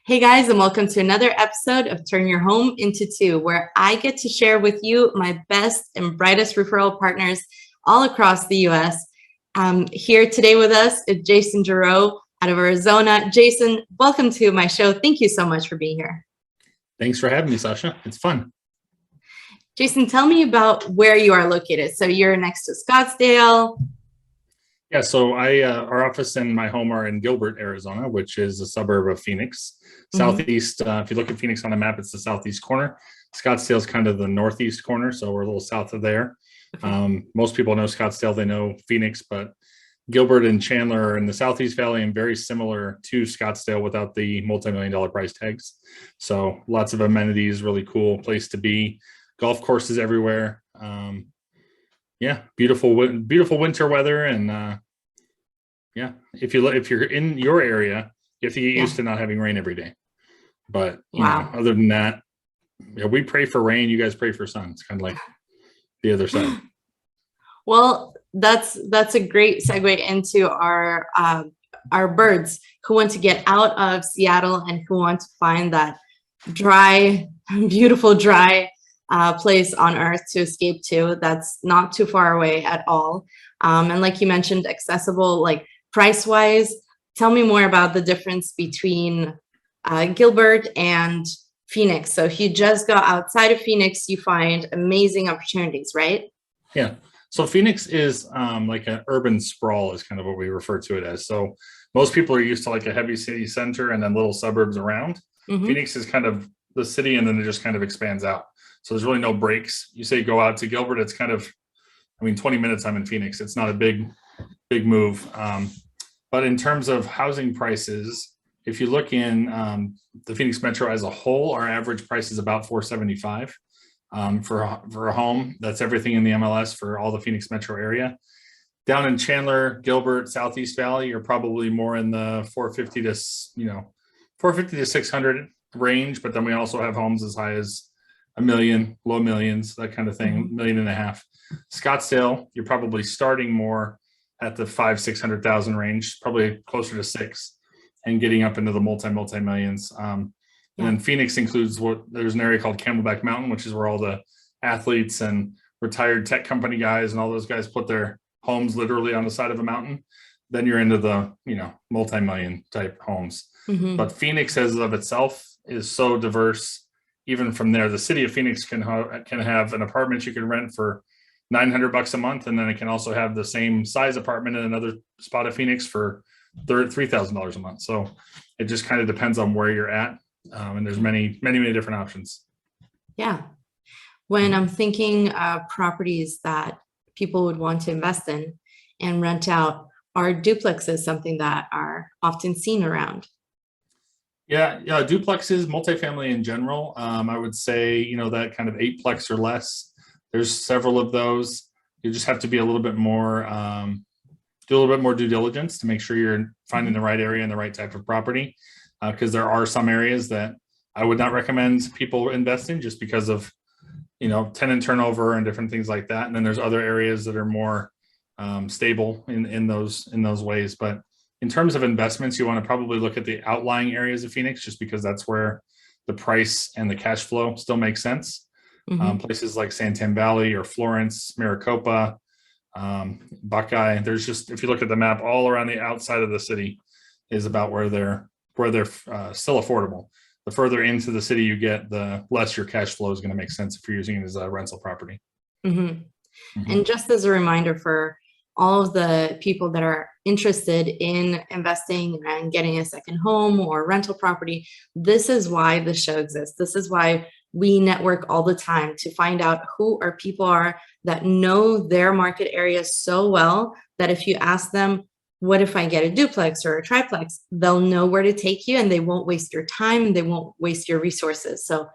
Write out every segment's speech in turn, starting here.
Hey guys, and welcome to another episode of Turn Your Home into Two, where I get to share with you my best and brightest referral partners all across the US. Here today with us is Jason Geroux out of Arizona. Jason, welcome to my show. Thank you so much for being here. Thanks for having me, Sasha. It's fun. Jason, tell me about where you are located. So you're next to Scottsdale. Yeah, so our office and my home are in Gilbert, Arizona, which is a suburb of Phoenix. Southeast, if you look at Phoenix on the map, it's the southeast corner. Scottsdale is kind of the northeast corner, so we're a little south of there. Most people know Scottsdale, they know Phoenix, but Gilbert and Chandler are in the Southeast Valley and very similar to Scottsdale without the multi-million-dollar price tags. So lots of amenities, really cool place to be. Golf courses everywhere. Yeah, beautiful winter weather, and yeah, if you're in your area, you have to get used to not having rain every day. But you know, other than that, yeah, we pray for rain. You guys pray for sun. It's kind of like the other side. Well, that's a great segue into our birds who want to get out of Seattle and who want to find that dry, beautiful, dry place on earth to escape to that's not too far away at all. And like you mentioned, accessible, like price wise. Tell me more about the difference between Gilbert and Phoenix. So if you just go outside of Phoenix, you find amazing opportunities, right? Yeah. So Phoenix is like an urban sprawl is kind of what we refer to it as. So most people are used to like a heavy city center and then little suburbs around. Phoenix is kind of the city, and then it just kind of expands out. So there's really no breaks. You say go out to Gilbert, it's kind of, 20 minutes I'm in Phoenix. It's not a big move. But in terms of housing prices, if you look in the Phoenix Metro as a whole, our average price is about $475 for a home. That's everything in the MLS for all the Phoenix Metro area. Down in Chandler, Gilbert, Southeast Valley, you're probably more in the 450 to 600 range. But then we also have homes as high as $1 million, low millions, that kind of thing, $1.5 million. Scottsdale, you're probably starting more at the 500,000-600,000 range, probably closer to 6, and getting up into the multi millions. And then Phoenix includes there's an area called Camelback Mountain, which is where all the athletes and retired tech company guys and all those guys put their homes literally on the side of a mountain. Then you're into the multi-million type homes. But Phoenix as of itself is so diverse. Even from there, the city of Phoenix can have an apartment you can rent for $900 a month, and then it can also have the same size apartment in another spot of Phoenix for $3,000 a month. So it just kind of depends on where you're at, and there's many different options. Yeah, when I'm thinking properties that people would want to invest in and rent out, are duplexes something that are often seen around? Yeah, duplexes, multifamily in general. I would say, that kind of 8-plex or less. There's several of those. You just have to be a little bit more, do a little bit more due diligence to make sure you're finding the right area and the right type of property. Because there are some areas that I would not recommend people invest in just because of, tenant turnover and different things like that. And then there's other areas that are more stable in those ways. But in terms of investments, you want to probably look at the outlying areas of Phoenix, just because that's where the price and the cash flow still makes sense. Places like Santan Valley or Florence, Maricopa, Buckeye. There's just, if you look at the map, all around the outside of the city is about where they're still affordable. The further into the city you get, the less your cash flow is going to make sense if you're using it as a rental property. And just as a reminder for all of the people that are interested in investing and getting a second home or rental property, this is why the show exists. This is why we network all the time to find out who our people are that know their market area so well that if you ask them, what if I get a duplex or a triplex, they'll know where to take you and they won't waste your time. They won't waste your resources. So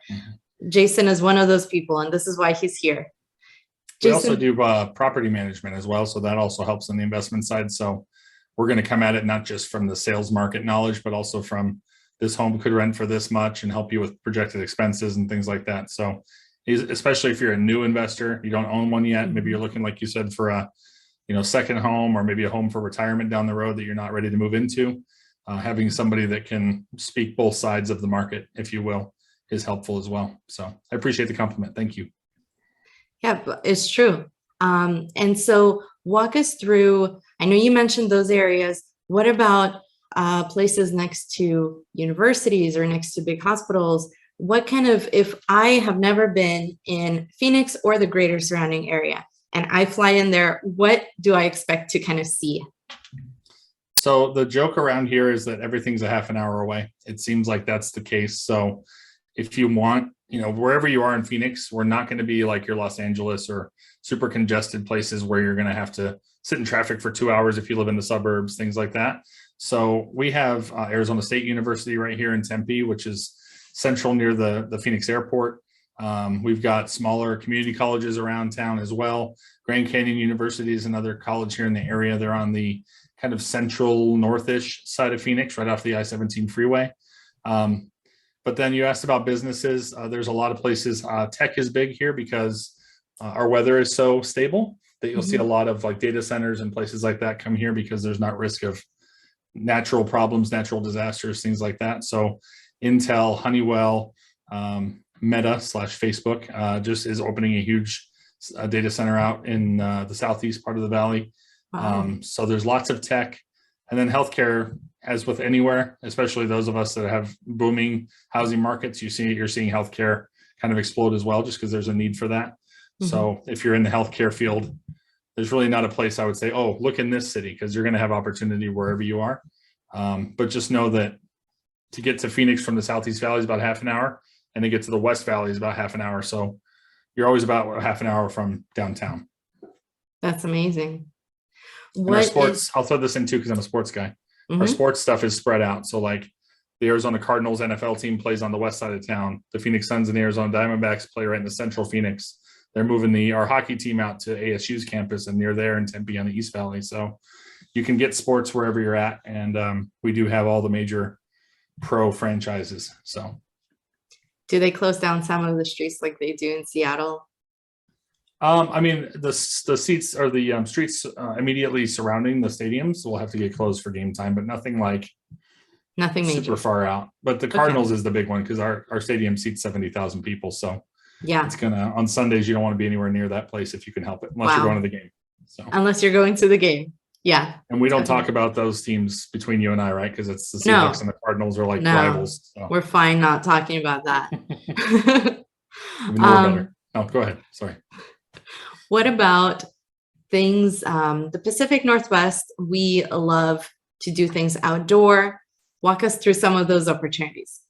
Jason is one of those people, and this is why he's here. We also do property management as well. So that also helps on the investment side. So we're going to come at it not just from the sales market knowledge, but also from this home could rent for this much and help you with projected expenses and things like that. So especially if you're a new investor, you don't own one yet, maybe you're looking, like you said, for a second home or maybe a home for retirement down the road that you're not ready to move into. having somebody that can speak both sides of the market, if you will, is helpful as well. So I appreciate the compliment. Thank you. Yeah, but it's true. And so walk us through, I know you mentioned those areas. What about places next to universities or next to big hospitals? What kind of, if I have never been in Phoenix or the greater surrounding area and I fly in there, what do I expect to kind of see? So the joke around here is that everything's a half an hour away. It seems like that's the case. So if you want, wherever you are in Phoenix, we're not going to be like your Los Angeles or super congested places where you're going to have to sit in traffic for 2 hours if you live in the suburbs, things like that. So we have Arizona State University right here in Tempe, which is central near the Phoenix airport. We've got smaller community colleges around town as well. Grand Canyon University is another college here in the area. They're on the kind of central northish side of Phoenix, right off the I-17 freeway. But then you asked about businesses. There's a lot of places. Tech is big here because our weather is so stable that you'll see a lot of like data centers and places like that come here because there's not risk of natural problems, natural disasters, things like that. So Intel, Honeywell, Meta/Facebook just is opening a huge data center out in the southeast part of the valley. Wow. So there's lots of tech, and then healthcare, as with anywhere, especially those of us that have booming housing markets, you're seeing healthcare kind of explode as well, just because there's a need for that. So if you're in the healthcare field, there's really not a place I would say, oh, look in this city, because you're going to have opportunity wherever you are. But just know that to get to Phoenix from the Southeast Valley is about half an hour, and to get to the West Valley is about half an hour. So you're always about half an hour from downtown. That's amazing. Our sports, I'll throw this in too because I'm a sports guy. Our sports stuff is spread out. So like the Arizona Cardinals NFL team plays on the west side of town. The Phoenix Suns and the Arizona Diamondbacks play right in the central Phoenix. They're moving our hockey team out to ASU's campus, and near there in Tempe on the East Valley. So you can get sports wherever you're at. And we do have all the major pro franchises. So do they close down some of the streets like they do in Seattle? I mean, the seats or the streets immediately surrounding the stadiums will have to get closed for game time, but nothing major. Super far out. But the Cardinals is the big one because our stadium seats 70,000 people. So yeah, it's on Sundays, you don't want to be anywhere near that place if you can help it, unless you're going to the game. So unless you're going to the game. Yeah. And we don't talk about those teams between you and I, right? Because it's the Seahawks and the Cardinals are like rivals. So. We're fine not talking about that. Better. Oh, go ahead. Sorry. What about things, the Pacific Northwest, we love to do things outdoor. Walk us through some of those opportunities.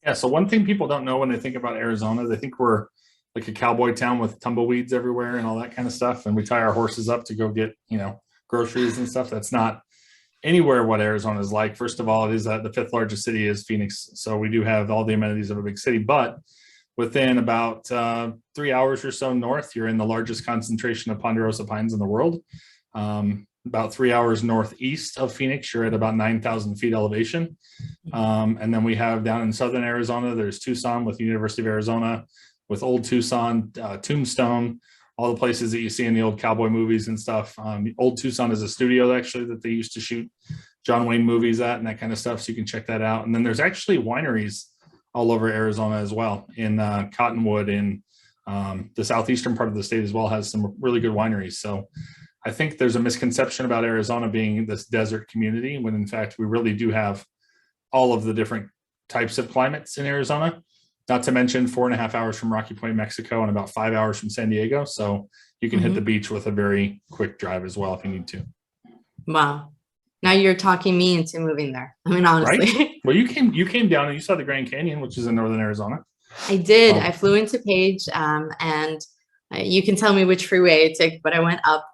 Yeah, so one thing people don't know when they think about Arizona, they think we're like a cowboy town with tumbleweeds everywhere and all that kind of stuff. And we tie our horses up to go get, groceries and stuff. That's not anywhere what Arizona is like. First of all, it is the fifth largest city is Phoenix. So we do have all the amenities of a big city, but within about 3 hours or so north, you're in the largest concentration of ponderosa pines in the world. About 3 hours northeast of Phoenix, you're at about 9,000 feet elevation. And then we have down in southern Arizona, there's Tucson with the University of Arizona, with Old Tucson, Tombstone, all the places that you see in the old cowboy movies and stuff. Old Tucson is a studio actually that they used to shoot John Wayne movies at and that kind of stuff. So you can check that out. And then there's actually wineries all over Arizona as well. In Cottonwood, in the southeastern part of the state as well, has some really good wineries. So I think there's a misconception about Arizona being this desert community, when in fact we really do have all of the different types of climates in Arizona, not to mention 4.5 hours from Rocky Point, Mexico, and about 5 hours from San Diego. So you can hit the beach with a very quick drive as well if you need to. Wow. Now you're talking me into moving there. I mean, honestly. Right? Well, you came down and you saw the Grand Canyon, which is in northern Arizona. I did. I flew into Page, and you can tell me which freeway I took, but I went up,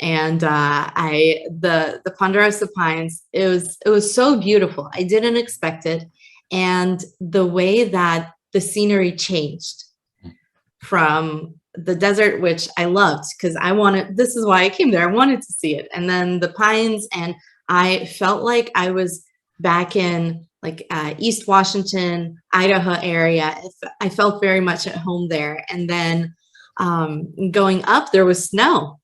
and the Ponderosa Pines. It was so beautiful. I didn't expect it, and the way that the scenery changed from the desert, which I loved because this is why I came there. I wanted to see it, and then the pines, and I felt like I was back in like East Washington, Idaho area. I felt very much at home there. And then going up, there was snow,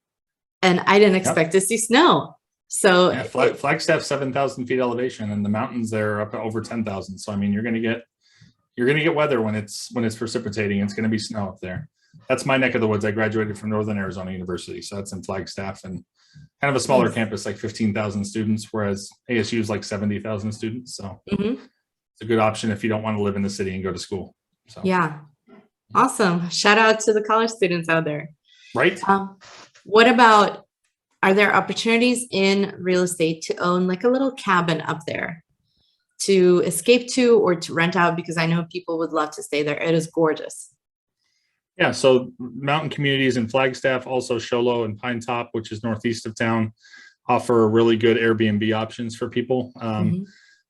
and I didn't expect to see snow. So Yeah, Flagstaff 7,000 feet elevation, and the mountains there are up to over 10,000. So I mean, you're going to get weather when it's precipitating. It's going to be snow up there. That's my neck of the woods. I graduated from Northern Arizona University, so that's in Flagstaff, and kind of a smaller campus, like 15,000 students, whereas ASU is like 70,000 students. So it's a good option if you don't want to live in the city and go to school. So yeah, awesome. Shout out to the college students out there. Right. What about, are there opportunities in real estate to own like a little cabin up there to escape to or to rent out? Because I know people would love to stay there. It is gorgeous. Yeah, so mountain communities in Flagstaff, also Show Low and Pine Top, which is northeast of town, offer really good Airbnb options for people.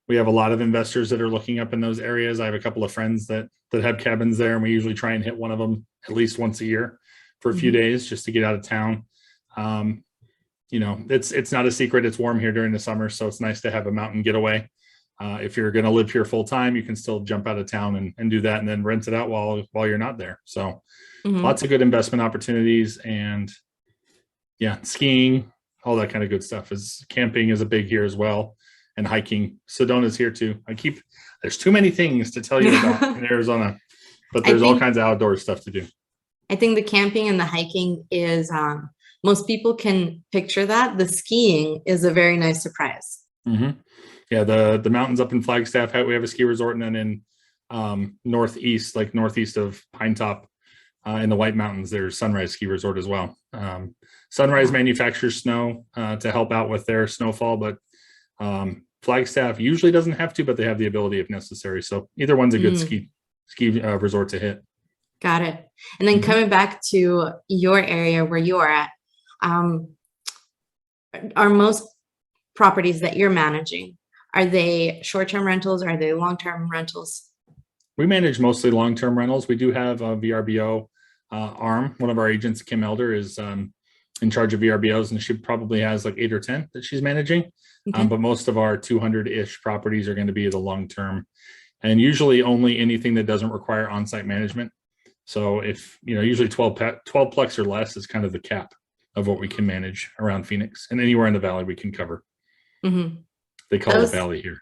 We have a lot of investors that are looking up in those areas. I have a couple of friends that have cabins there, and we usually try and hit one of them at least once a year for a few days just to get out of town. You know, it's not a secret. It's warm here during the summer, so it's nice to have a mountain getaway. If you're going to live here full time, you can still jump out of town and do that, and then rent it out while you're not there. So lots of good investment opportunities, and yeah, skiing, all that kind of good stuff. Camping is a big here as well, and hiking. Sedona's here too. There's too many things to tell you about in Arizona, but there's all kinds of outdoor stuff to do. I think the camping and the hiking is, most people can picture that. The skiing is a very nice surprise. Yeah, the mountains up in Flagstaff, we have a ski resort, and then in northeast of Pine Top, in the White Mountains, there's Sunrise Ski Resort as well. Sunrise manufactures snow to help out with their snowfall, but Flagstaff usually doesn't have to, but they have the ability if necessary. So either one's a good ski resort to hit. Got it. And then coming back to your area where you are at, are most properties that you're managing, are they short-term rentals? Or are they long-term rentals? We manage mostly long-term rentals. We do have a VRBO arm. One of our agents, Kim Elder, is in charge of VRBOs, and she probably has like 8 or 10 that she's managing. But most of our 200-ish properties are going to be the long-term, and usually only anything that doesn't require on-site management. So if, usually 12 plex or less is kind of the cap of what we can manage around Phoenix, and anywhere in the valley we can cover. They call it valley here.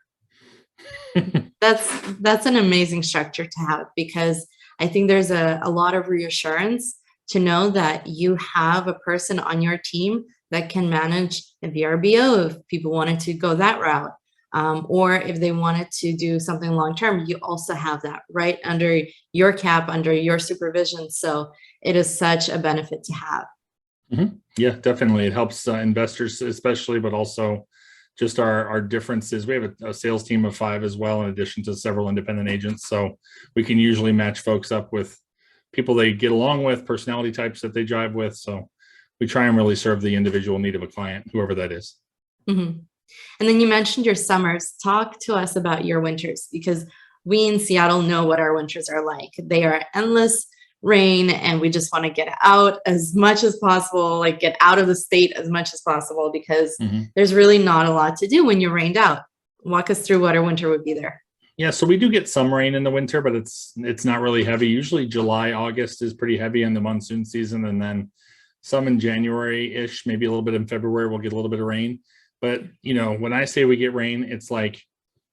That's an amazing structure to have, because I think there's a lot of reassurance to know that you have a person on your team that can manage a VRBO if people wanted to go that route. Or if they wanted to do something long-term, you also have that right under your cap, under your supervision. So it is such a benefit to have. Yeah, definitely. It helps investors especially, but also just our differences. We have a sales team of 5 as well, in addition to several independent agents. So we can usually match folks up with people they get along with, personality types that they jive with. So we try and really serve the individual need of a client, whoever that is. And then you mentioned your summers. Talk to us about your winters, because we in Seattle know what our winters are like. They are endless rain, and we just want to get out as much as possible, like get out of the state as much as possible, because there's really not a lot to do when you're rained out. Walk us through what our winter would be there. Yeah, so we do get some rain in the winter, but it's not really heavy. Usually July, August is pretty heavy in the monsoon season, and then some in January-ish, maybe a little bit in February, we'll get a little bit of rain. But, when I say we get rain, it's like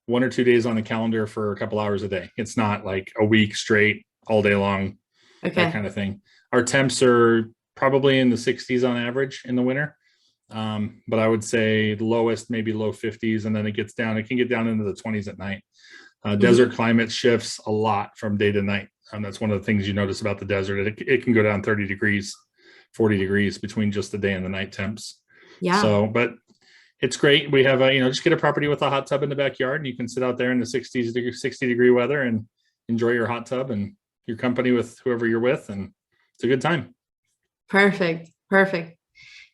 1 or 2 days on the calendar for a couple hours a day. It's not like a week straight all day long, that kind of thing. Our temps are probably in the 60s on average in the winter. But I would say the lowest, maybe low 50s, and then it can get down into the 20s at night. Desert climate shifts a lot from day to night. That's one of the things you notice about the desert. It can go down 30 degrees, 40 degrees between just the day and the night temps. Yeah. So, but it's great. We have just get a property with a hot tub in the backyard, and you can sit out there in the 60 degree weather and enjoy your hot tub and your company with whoever you're with, and it's a good time. Perfect.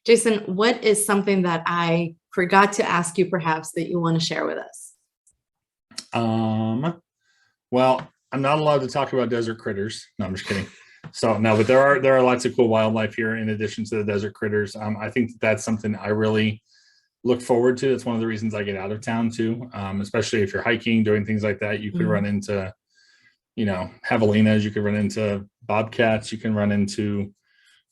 Jason, what is something that I forgot to ask you perhaps that you want to share with us? Well, I'm not allowed to talk about desert critters. No, I'm just kidding. So no, but there are lots of cool wildlife here in addition to the desert critters. I think that's something I really look forward to. It's one of the reasons I get out of town too. Especially if you're hiking, doing things like that, you could run into, javelinas, you could run into bobcats, you can run into,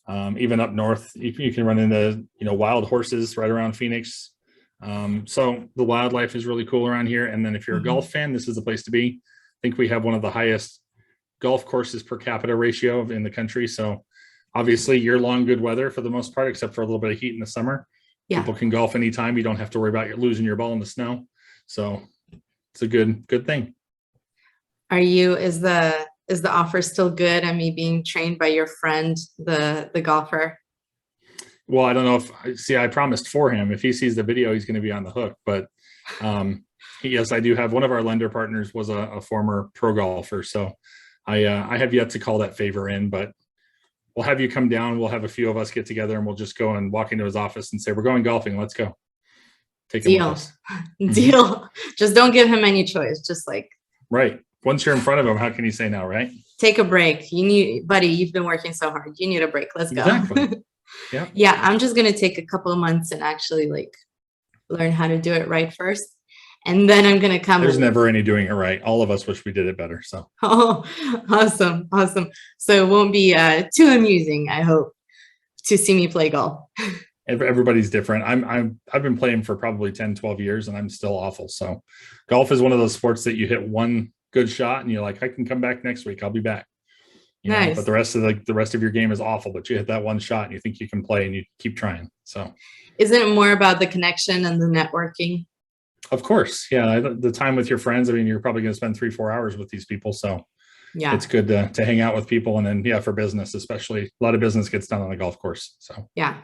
even up north, you can run into, wild horses right around Phoenix. So the wildlife is really cool around here. And then if you're a golf fan, this is the place to be. I think we have one of the highest golf courses per capita ratio in the country. So obviously year-long good weather for the most part, except for a little bit of heat in the summer. Yeah. People can golf anytime. You don't have to worry about losing your ball in the snow. So it's a good thing. Is the offer still good? I mean, being trained by your friend, the golfer? Well, I don't know I promised for him, if he sees the video, he's going to be on the hook. But yes, I do have one of our lender partners was a former pro golfer. So I have yet to call that favor in, but we'll have you come down. We'll have a few of us get together and we'll just go and walk into his office and say, we're going golfing. Let's go. Take him with us. Deal. Just don't give him any choice. Just like, right. Once you're in front of him, how can you say no, right? Take a break. Buddy, you've been working so hard. You need a break. Let's go. Exactly. Yeah. Yeah. I'm just going to take a couple of months and actually like learn how to do it right first. And then I'm going to come. There's never any doing it right. All of us wish we did it better. So. Oh, awesome. Awesome. So it won't be too amusing, I hope, to see me play golf. Everybody's different. I've been playing for probably 10, 12 years and I'm still awful. So golf is one of those sports that you hit one good shot and you're like, I can come back next week. I'll be back. Nice. But the rest of your game is awful, but you hit that one shot and you think you can play and you keep trying. So isn't it more about the connection and the networking? Of course. Yeah. The time with your friends. I mean, you're probably going to spend 3-4 hours with these people. So yeah, it's good to hang out with people. And then, yeah, for business, especially a lot of business gets done on the golf course. So yeah.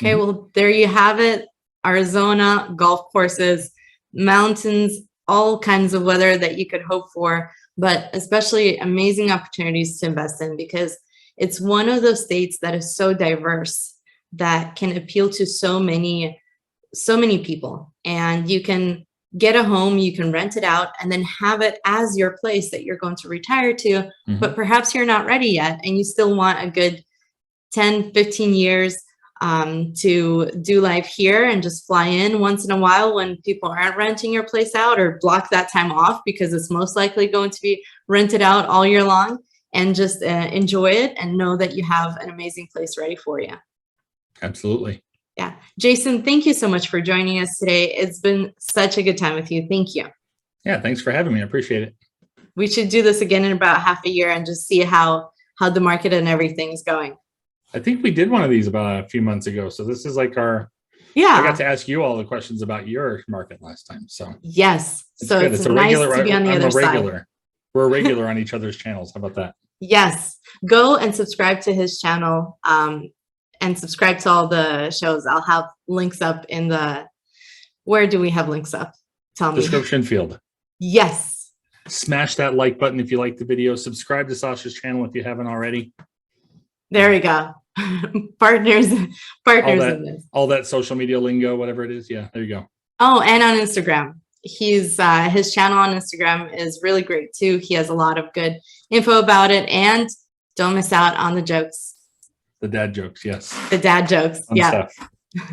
Okay. Well, there you have it. Arizona golf courses, mountains, all kinds of weather that you could hope for, but especially amazing opportunities to invest in because it's one of those states that is so diverse that can appeal to so many people. And you can get a home, you can rent it out and then have it as your place that you're going to retire to, but perhaps you're not ready yet and you still want a good 10, 15 years to do life here and just fly in once in a while when people aren't renting your place out or block that time off because it's most likely going to be rented out all year long and just enjoy it and know that you have an amazing place ready for you. Absolutely. Yeah. Jason, thank you so much for joining us today. It's been such a good time with you. Thank you. Yeah. Thanks for having me. I appreciate it. We should do this again in about half a year and just see how the market and everything is going. I think we did one of these about a few months ago. So this is like I got to ask you all the questions about your market last time. So yes. So it's nice regular, to be on the other side. We're a regular on each other's channels. How about that? Yes. Go and subscribe to his channel. And subscribe to all the shows. I'll have links up in where do we have links up? Tell me. Description field. Yes. Smash that like button if you like the video. Subscribe to Sasha's channel if you haven't already. There we go. partners in this. All that social media lingo, whatever it is. Yeah, there you go. Oh, and on Instagram. His channel on Instagram is really great too. He has a lot of good info about it. And don't miss out on the jokes. The dad jokes, yes. The dad jokes, yeah. All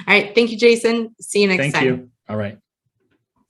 right, thank you, Jason. See you next time. Thank you. All right.